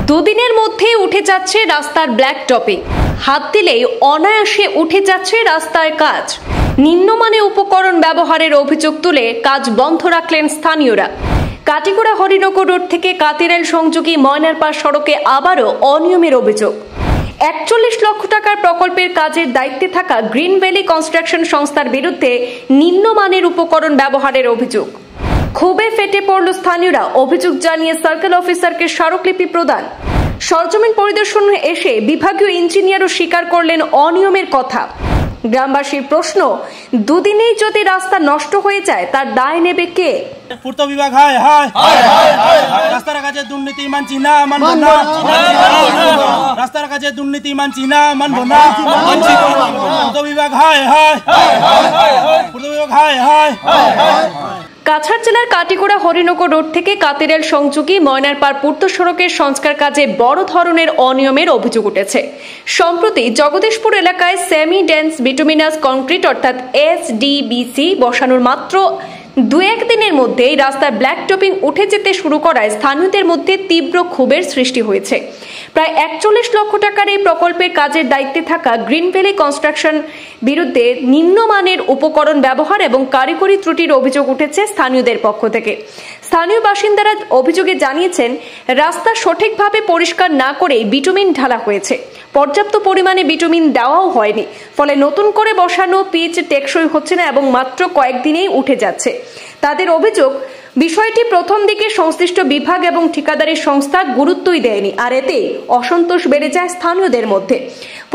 দুদিনের মধ্যেই উঠে যাচ্ছে রাস্তার ব্ল্যাক টপিং। হাত দিলেই অনায়াসে উঠে যাচ্ছে রাস্তার কাজ। নিম্নমানের উপকরণ ব্যবহারের অভিযোগ তুলে কাজ বন্ধ রাখলেন স্থানীয়রা। কাটিগড়া হরিনগর রোড থেকে কাতিরাইল সংযোগী ময়নারপাড় সড়কে আবারও অনিয়মের অভিযোগ। ৪১ লক্ষ টাকার প্রকল্পের কাজের দায়িত্বে থাকা গ্রিন ভ্যালি কনস্ট্রাকশন সংস্থার বিরুদ্ধে নিম্নমানের উপকরণ ব্যবহারের অভিযোগ। ক্ষোভে ফেটে পড়ল স্থানীয়রা। অভিযোগ জানিয়ে সার্কেল অফিসারকে স্মারকলিপি প্রদান। সরজমিন পরিদর্শনে এসে বিভাগীয় ইঞ্জিনিয়ারও স্বীকার করলেন অনিয়মের কথা। গ্রামবাসীর প্রশ্ন, দুদিনেই যদি রাস্তা নষ্ট হয়ে যায় তার দায় নেবে কে? পূর্ত বিভাগ রাস্তার কাছে দুর্নীতি মানছি না, মানব না। রাস্তার কাছে দুর্নীতি মানছি না, মানব না। পূর্ত বিভাগ কাছাড় জেলার কাটিগড়া হরিনগর রোড থেকে কাতিরাইল সংযোগী ময়নারপাড় পূর্ত সড়কের সংস্কার কাজে বড় ধরনের অনিয়মের অভিযোগ উঠেছে। সম্প্রতি জগদীশপুর এলাকায় সেমি ডেন্স বিটুমিনাস কংক্রিট অর্থাৎ SDBC বসানোর মাত্র ২-১ দিনের মধ্যেই রাস্তার ব্ল্যাক টপিং উঠে যেতে শুরু করায় স্থানীয়দের মধ্যে তীব্র ক্ষোভের সৃষ্টি হয়েছে। প্রায় ৪১ লক্ষ টাকার এই প্রকল্পের কাজের দায়িত্বে থাকা গ্রিন ভ্যালি কনস্ট্রাকশন বিরুদ্ধে নিম্নমানের উপকরণ ব্যবহার এবং কারিগরি ত্রুটির অভিযোগ উঠেছে স্থানীয়দের পক্ষ থেকে। স্থানীয় বাসিন্দারা অভিযোগে জানিয়েছেন, রাস্তা সঠিকভাবে পরিষ্কার না করে বিটুমিন ঢালা হয়েছে। পর্যাপ্ত পরিমাণে বিটুমিন দেওয়াও হয়নি, ফলে নতুন করে বসানো পিচ টেকসই হচ্ছে না এবং মাত্র কয়েকদিনেই উঠে যাচ্ছে। তাদের অভিযোগ, বিষয়টি প্রথম দিকে সংশ্লিষ্ট বিভাগ এবং ঠিকাদারি সংস্থা গুরুত্বই দেয়নি, আর এতে অসন্তোষ বেড়ে যায় স্থানীয়দের মধ্যে।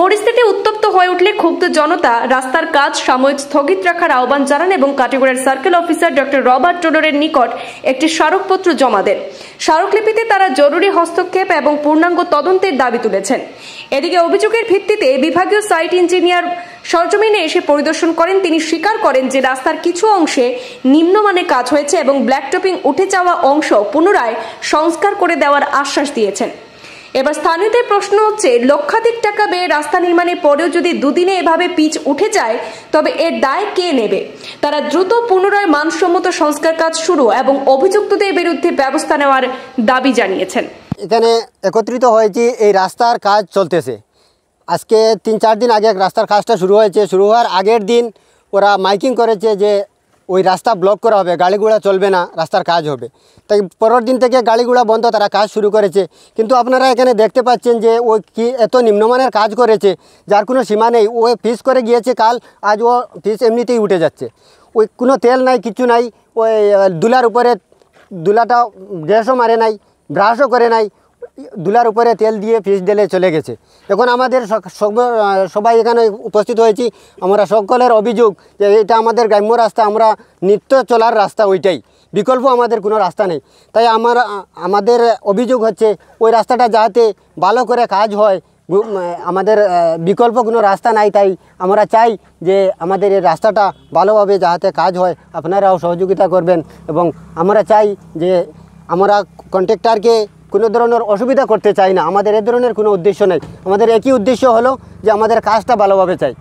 পরিস্থিতি উত্তপ্ত হয়ে উঠলে ক্ষুব্ধ জনতা রাস্তার কাজ সাময়িক স্থগিত রাখার আহ্বান জানান এবং কাটিগড়ার সার্কেল অফিসার ডক্টর রবার্ট টোডরের নিকট একটি স্মারকপত্র জমা দেন। স্মারকলিপিতে তারা জরুরি হস্তক্ষেপ এবং পূর্ণাঙ্গ তদন্তের দাবি তুলেছেন। এদিকে অভিযোগের ভিত্তিতে বিভাগীয় সাইট ইঞ্জিনিয়ার সরজমিনে এসে পরিদর্শন করেন। তিনি স্বীকার করেন যে রাস্তার কিছু অংশে নিম্নমানের কাজ হয়েছে এবং ব্ল্যাক টপিং উঠে যাওয়া অংশ পুনরায় সংস্কার করে দেওয়ার আশ্বাস দিয়েছেন। এবার স্থানীয়দের প্রশ্ন হচ্ছে, লক্ষাধিক টাকা ব্যয়ে রাস্তা নির্মাণের পরেও যদি দুদিনে এভাবে পিচ উঠে যায় তবে এর দায় কে নেবে? তারা দ্রুত পুনরায় মানসম্মত সংস্কার কাজ শুরু এবং অভিযুক্তদের বিরুদ্ধে ব্যবস্থা নেওয়ার দাবি জানিয়েছেন। এখানে একত্রিত হয়েছি, এই রাস্তার কাজ চলতেছে। আজকে ৩-৪ দিন আগে রাস্তার কাজটা শুরু হয়েছে। শুরু হওয়ার আগের দিন ওরা মাইকিং করেছে যে ওই রাস্তা ব্লক করা হবে, গাড়িগুড়া চলবে না, রাস্তার কাজ হবে। তাই পরের দিন থেকে গাড়িগুড়া বন্ধ, তারা কাজ শুরু করেছে। কিন্তু আপনারা এখানে দেখতে পাচ্ছেন যে ওই কি এত নিম্নমানের কাজ করেছে যার কোনো সীমা নেই। ও পিচ করে গিয়েছে কাল, আজ ও পিচ এমনিতেই উঠে যাচ্ছে। ওই কোনো তেল নাই, কিছু নাই। ওই দুলার উপরে দুলাটা গ্যাসও মারে নাই, ব্রাশও করে নাই, দুলার উপরে তেল দিয়ে পিচ ঢেলে চলে গেছে। এখন আমাদের সবাই এখানে উপস্থিত হয়েছি, আমরা সকলের অভিযোগ যে এটা আমাদের গ্রাম্য রাস্তা, আমরা নিত্য চলার রাস্তা, ওইটাই বিকল্প আমাদের কোনো রাস্তা নেই। তাই আমাদের অভিযোগ হচ্ছে ওই রাস্তাটা যাতে ভালো করে কাজ হয়, আমাদের বিকল্প কোনো রাস্তা নাই। তাই আমরা চাই যে আমাদের এই রাস্তাটা ভালোভাবে যাতে কাজ হয়, আপনারাও সহযোগিতা করবেন। এবং আমরা চাই যে আমরা কন্ট্রাক্টরকে কোনো ধরনের অসুবিধা করতে চাই না। আমাদের এ ধরনের কোনো উদ্দেশ্য নেই। আমাদের একই উদ্দেশ্য হলো যে আমাদের কাজটা ভালোভাবে চাই।